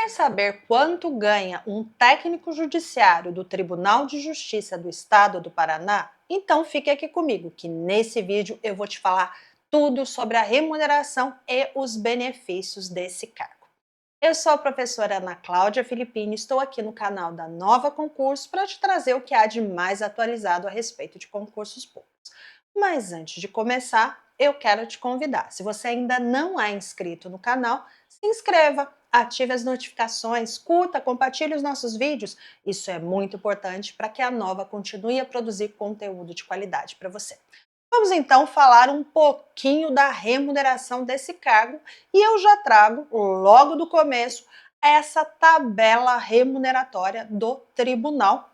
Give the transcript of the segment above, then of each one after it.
Quer saber quanto ganha um técnico judiciário do Tribunal de Justiça do Estado do Paraná? Então fique aqui comigo, que nesse vídeo eu vou te falar tudo sobre a remuneração e os benefícios desse cargo. Eu sou a professora Ana Cláudia Filippini e estou aqui no canal da Nova Concurso para te trazer o que há de mais atualizado a respeito de concursos públicos. Mas antes de começar, eu quero te convidar. Se você ainda não é inscrito no canal, se inscreva, ative as notificações, curta, compartilhe os nossos vídeos. Isso é muito importante para que a Nova continue a produzir conteúdo de qualidade para você. Vamos então falar um pouquinho da remuneração desse cargo e eu já trago, logo do começo, essa tabela remuneratória do tribunal,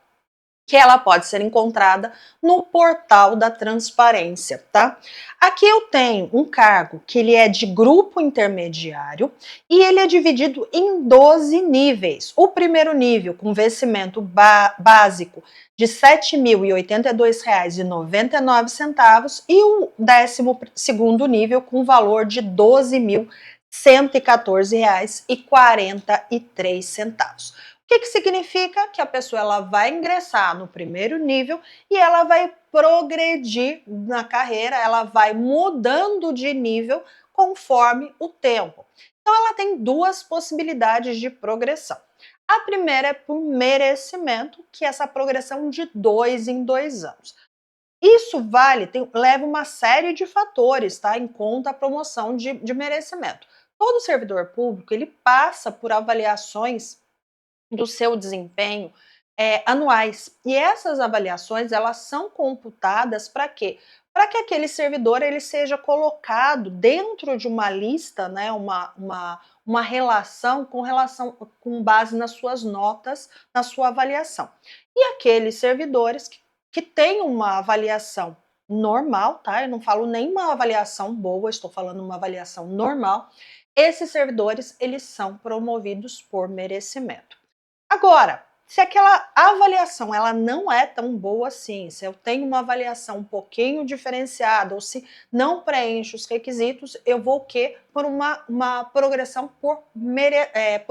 que ela pode ser encontrada no portal da transparência, tá? Aqui eu tenho um cargo que ele é de grupo intermediário e ele é dividido em 12 níveis. O primeiro nível, com vencimento básico de R$ 7.082,99 e o 12º nível com valor de R$ 12.114,43. O que significa? Que a pessoa ela vai ingressar no primeiro nível e ela vai progredir na carreira, ela vai mudando de nível conforme o tempo. Então ela tem duas possibilidades de progressão. A primeira é por merecimento, que é essa progressão de 2 em 2 anos. Isso leva uma série de fatores, tá, em conta a promoção de merecimento. Todo servidor público ele passa por avaliações do seu desempenho anuais. E essas avaliações elas são computadas para quê? Para que aquele servidor ele seja colocado dentro de uma lista, né, uma relação com base nas suas notas, na sua avaliação. E aqueles servidores que têm uma avaliação normal, tá? Eu não falo nem uma avaliação boa, estou falando uma avaliação normal. Esses servidores eles são promovidos por merecimento. Agora, se aquela avaliação ela não é tão boa assim, se eu tenho uma avaliação um pouquinho diferenciada ou se não preenche os requisitos, eu vou o quê? Por uma progressão por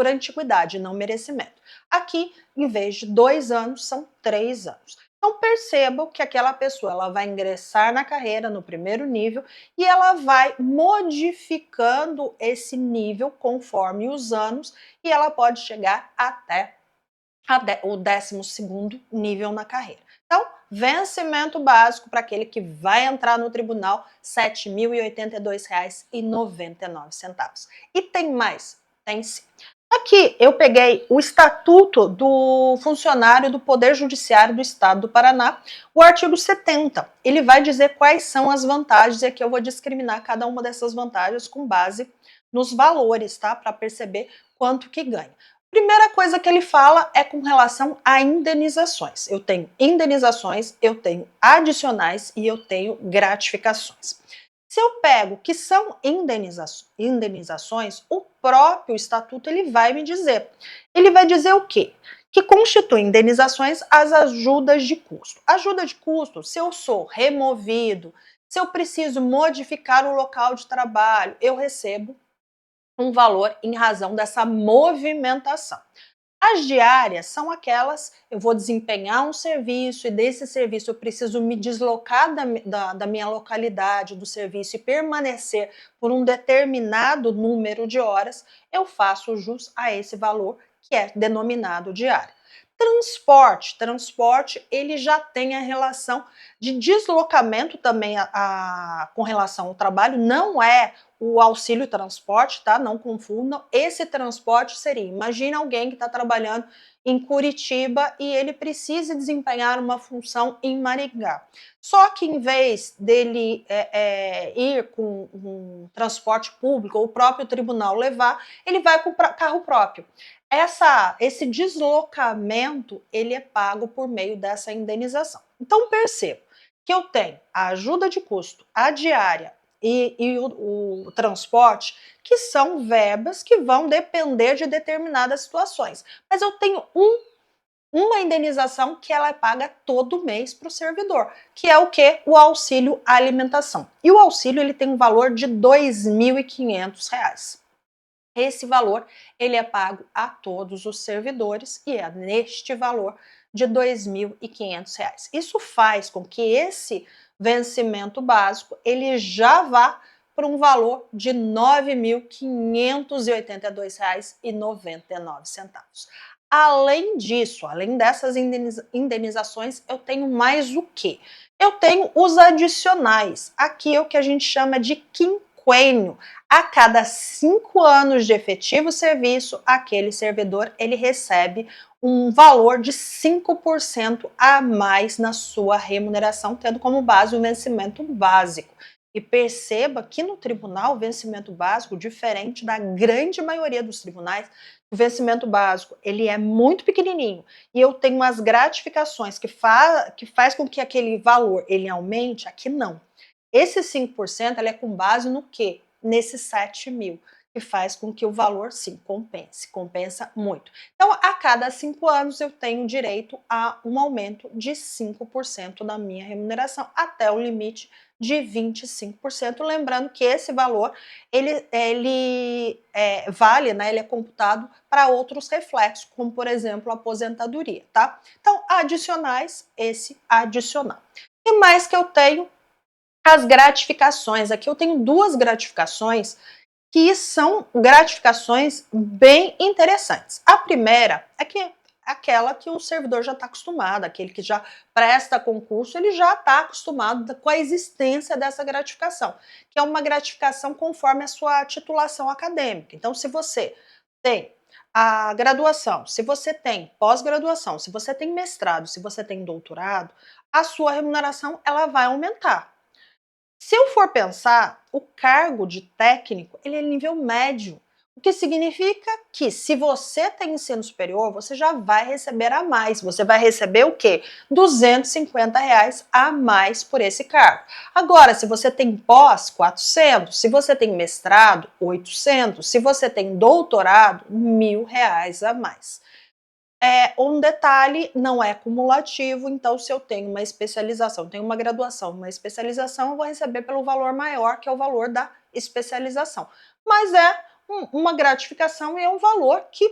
antiguidade, não merecimento. Aqui, em vez de 2 anos, são 3 anos. Então percebam que aquela pessoa ela vai ingressar na carreira no primeiro nível e ela vai modificando esse nível conforme os anos e ela pode chegar até o 12º nível na carreira. Então, vencimento básico para aquele que vai entrar no tribunal, R$ 7.082,99. E tem mais? Tem sim. Aqui eu peguei o Estatuto do Funcionário do Poder Judiciário do Estado do Paraná, o artigo 70. Ele vai dizer quais são as vantagens e aqui eu vou discriminar cada uma dessas vantagens com base nos valores, tá? Para perceber quanto que ganha. Primeira coisa que ele fala é com relação a indenizações. Eu tenho indenizações, eu tenho adicionais e eu tenho gratificações. Se eu pego que são indenizações, o próprio estatuto ele vai me dizer. Ele vai dizer o quê? Que constituem indenizações as ajudas de custo. Ajuda de custo, se eu sou removido, se eu preciso modificar o local de trabalho, eu recebo um valor em razão dessa movimentação. As diárias são aquelas, eu vou desempenhar um serviço e desse serviço eu preciso me deslocar da minha localidade do serviço e permanecer por um determinado número de horas, eu faço jus a esse valor que é denominado diária. Transporte ele já tem a relação de deslocamento também com relação ao trabalho, não é o auxílio transporte, tá? Não confundam. Esse transporte seria, imagina alguém que está trabalhando em Curitiba e ele precisa desempenhar uma função em Maringá. Só que em vez dele ir com um transporte público ou o próprio tribunal levar, ele vai com carro próprio. Esse deslocamento ele é pago por meio dessa indenização. Então perceba que eu tenho a ajuda de custo, a diária e o transporte, que são verbas que vão depender de determinadas situações. Mas eu tenho uma indenização que ela é paga todo mês para o servidor, que é o quê? O auxílio alimentação. E o auxílio ele tem um valor de R$ 2.500. esse valor ele é pago a todos os servidores e é neste valor de R$ 2.500. Isso faz com que esse vencimento básico ele já vá para um valor de R$ 9.582,99. Além disso, além dessas indenizações, eu tenho mais o quê? Eu tenho os adicionais. Aqui é o que a gente chama de quinquênio. A cada 5 anos de efetivo serviço, aquele servidor ele recebe um valor de 5% a mais na sua remuneração, tendo como base o vencimento básico. E perceba que no tribunal, o vencimento básico, diferente da grande maioria dos tribunais, o vencimento básico ele é muito pequenininho e eu tenho umas gratificações que faz com que aquele valor ele aumente, aqui não. Esse 5% ele é com base no quê? Nesses 7 mil, que faz com que o valor, sim, compensa muito. Então, a cada 5 anos eu tenho direito a um aumento de 5% da minha remuneração, até o limite de 25%, lembrando que esse valor, ele vale, né, ele é computado para outros reflexos, como, por exemplo, a aposentadoria, tá? Então, adicionais, esse adicional. E mais que eu tenho? As gratificações. Aqui eu tenho 2 gratificações que são gratificações bem interessantes. A primeira é que aquela que o servidor já está acostumado, aquele que já presta concurso, ele já está acostumado com a existência dessa gratificação, que é uma gratificação conforme a sua titulação acadêmica. Então, se você tem a graduação, se você tem pós-graduação, se você tem mestrado, se você tem doutorado, a sua remuneração ela vai aumentar. Se eu for pensar, o cargo de técnico, ele é nível médio, o que significa que se você tem ensino superior, você já vai receber a mais. Você vai receber o quê? R$ 250 a mais por esse cargo. Agora, se você tem pós, 400, se você tem mestrado, 800, se você tem doutorado, R$ 1.000 a mais. Um detalhe, não é cumulativo, então se eu tenho uma especialização, tenho uma graduação, uma especialização, eu vou receber pelo valor maior, que é o valor da especialização. Mas é uma gratificação e é um valor que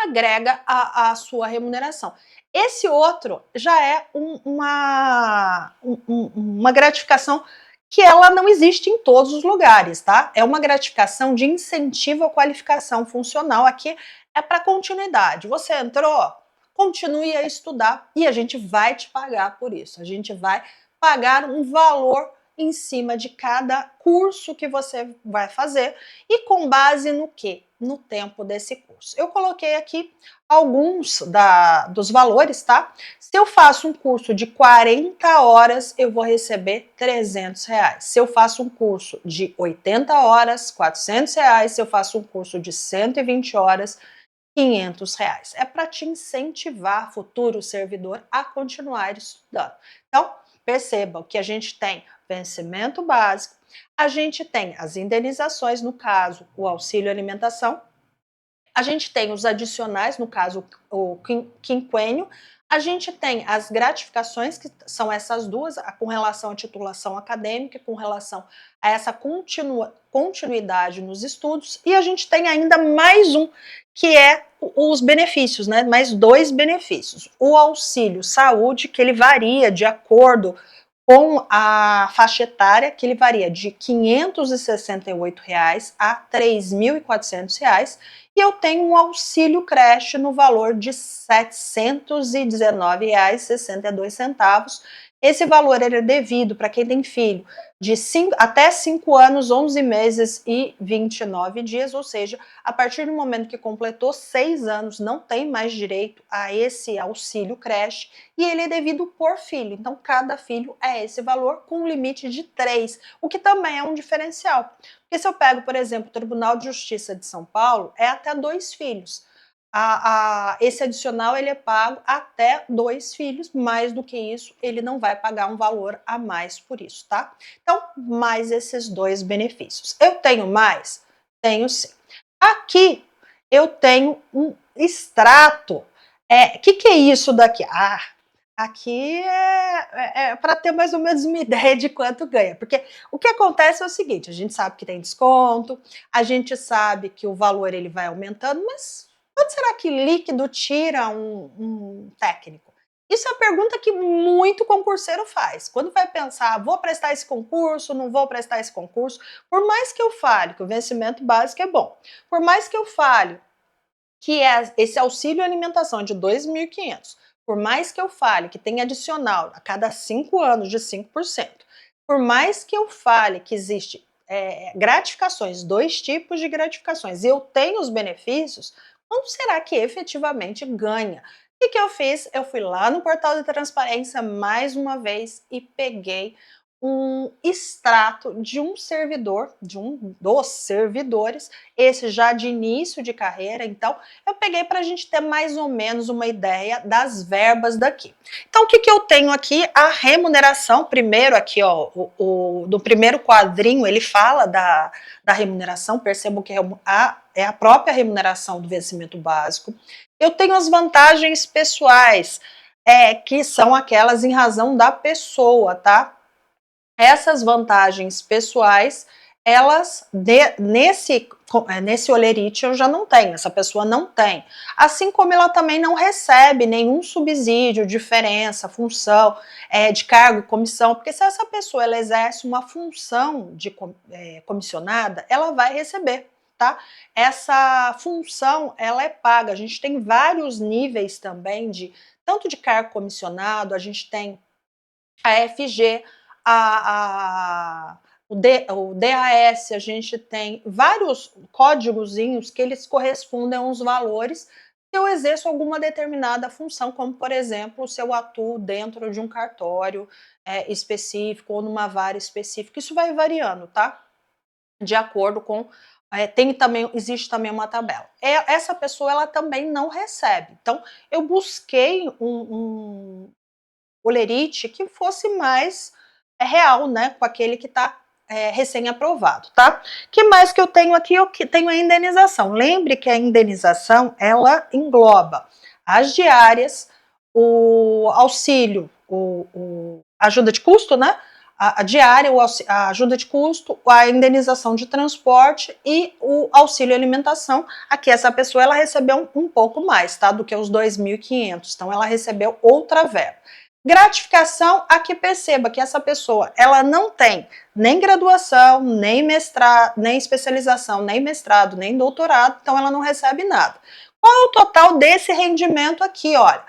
agrega a sua remuneração. Esse outro já é uma gratificação que ela não existe em todos os lugares, tá? É uma gratificação de incentivo à qualificação funcional. Aqui é para continuidade. Você entrou, continue a estudar e a gente vai te pagar por isso. A gente vai pagar um valor em cima de cada curso que você vai fazer e com base no quê? No tempo desse curso. Eu coloquei aqui alguns dos valores, tá? Se eu faço um curso de 40 horas, eu vou receber R$ 300. Se eu faço um curso de 80 horas, R$ 400. Se eu faço um curso de 120 horas, R$ 500. É para te incentivar, futuro servidor, a continuar estudando. Então, percebam que a gente tem vencimento básico, a gente tem as indenizações, no caso, o auxílio alimentação, a gente tem os adicionais, no caso, o quinquênio, a gente tem as gratificações, que são essas duas, com relação à titulação acadêmica, com relação a essa continuidade nos estudos, e a gente tem ainda mais um, que é os benefícios, né? Mais 2 benefícios. O auxílio saúde, que ele varia de acordo com a faixa etária, que ele varia de R$ 568 a R$ 3.400, e eu tenho um auxílio creche no valor de R$ 719,62. Esse valor é devido para quem tem filho de até 5 anos, 11 meses e 29 dias, ou seja, a partir do momento que completou 6 anos, não tem mais direito a esse auxílio creche, e ele é devido por filho. Então, cada filho é esse valor com um limite de 3, o que também é um diferencial. Porque se eu pego, por exemplo, o Tribunal de Justiça de São Paulo, é até 2 filhos. Esse adicional ele é pago até 2 filhos, mais do que isso, ele não vai pagar um valor a mais por isso, tá? Então, mais esses 2 benefícios. Eu tenho mais? Tenho sim. Aqui eu tenho um extrato. Que é isso daqui? Aqui é para ter mais ou menos uma ideia de quanto ganha, porque o que acontece é o seguinte, a gente sabe que tem desconto, a gente sabe que o valor ele vai aumentando, mas quanto será que líquido tira um técnico? Isso é a pergunta que muito concurseiro faz. Quando vai pensar, vou prestar esse concurso, não vou prestar esse concurso, por mais que eu fale que o vencimento básico é bom, por mais que eu fale que é esse auxílio alimentação de 2.500. Por mais que eu fale que tem adicional a cada 5 anos de 5%, por mais que eu fale que existe gratificações, 2 tipos de gratificações, e eu tenho os benefícios, quanto será que efetivamente ganha? O que eu fiz? Eu fui lá no portal de transparência mais uma vez e peguei um extrato de um servidor, de um dos servidores, esse já de início de carreira, então eu peguei para a gente ter mais ou menos uma ideia das verbas daqui. Então, o que, que eu tenho aqui? A remuneração, primeiro aqui, ó, no primeiro quadrinho, ele fala da remuneração, percebam que é a própria remuneração do vencimento básico. Eu tenho as vantagens pessoais, que são aquelas em razão da pessoa, tá? Essas vantagens pessoais, elas nesse olerite eu já não tenho, essa pessoa não tem. Assim como ela também não recebe nenhum subsídio, diferença, função, de cargo e comissão, porque se essa pessoa ela exerce uma função de comissionada, ela vai receber. Tá? Essa função ela é paga. A gente tem vários níveis também de tanto de cargo comissionado, a gente tem a FG, o DAS, a gente tem vários códigozinhos que eles correspondem a uns valores se eu exerço alguma determinada função, como por exemplo, se eu atuo dentro de um cartório específico ou numa vara específica. Isso vai variando, tá? De acordo com existe também uma tabela. Essa pessoa ela também não recebe. Então, eu busquei um olerite que fosse mais real, né, com aquele que está recém-aprovado, tá? Que mais que eu tenho aqui? Eu tenho a indenização. Lembre que a indenização, ela engloba as diárias, o auxílio, ajuda de custo, né? A diária, a ajuda de custo, a indenização de transporte e o auxílio alimentação. Aqui essa pessoa ela recebeu um pouco mais, tá? Do que os 2.500. Então ela recebeu outra verba. Gratificação, aqui perceba que essa pessoa, ela não tem nem graduação, nem mestrado, nem especialização, nem mestrado, nem doutorado, então ela não recebe nada. Qual é o total desse rendimento aqui, olha?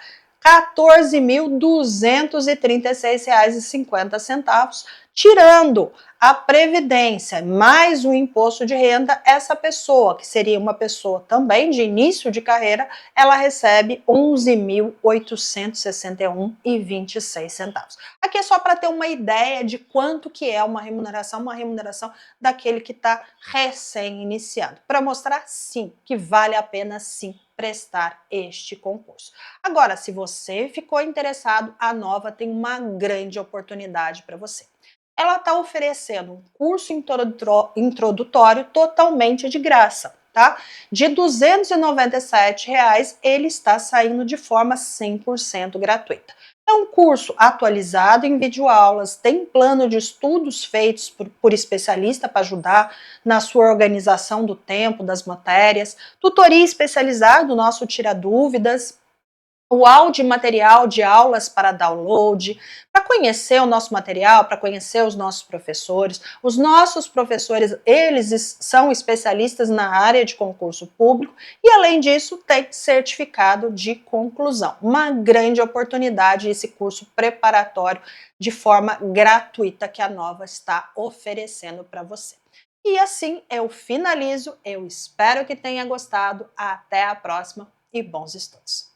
R$ 14.236,50, tirando a previdência mais o imposto de renda, essa pessoa, que seria uma pessoa também de início de carreira, ela recebe R$ 11.861,26. Aqui é só para ter uma ideia de quanto que é uma remuneração daquele que está recém-iniciando, para mostrar sim que vale a pena sim prestar este concurso. Agora, se você ficou interessado, a Nova tem uma grande oportunidade para você. Ela está oferecendo um curso introdutório totalmente de graça, tá? De R$ 297, ele está saindo de forma 100% gratuita. É um curso atualizado em videoaulas, tem plano de estudos feitos por especialista para ajudar na sua organização do tempo, das matérias, tutoria especializada, o nosso Tira Dúvidas, o áudio e material de aulas para download, para conhecer o nosso material, para conhecer os nossos professores. Os nossos professores, eles são especialistas na área de concurso público e, além disso, tem certificado de conclusão. Uma grande oportunidade esse curso preparatório de forma gratuita que a Nova está oferecendo para você. E assim eu finalizo, eu espero que tenha gostado. Até a próxima e bons estudos!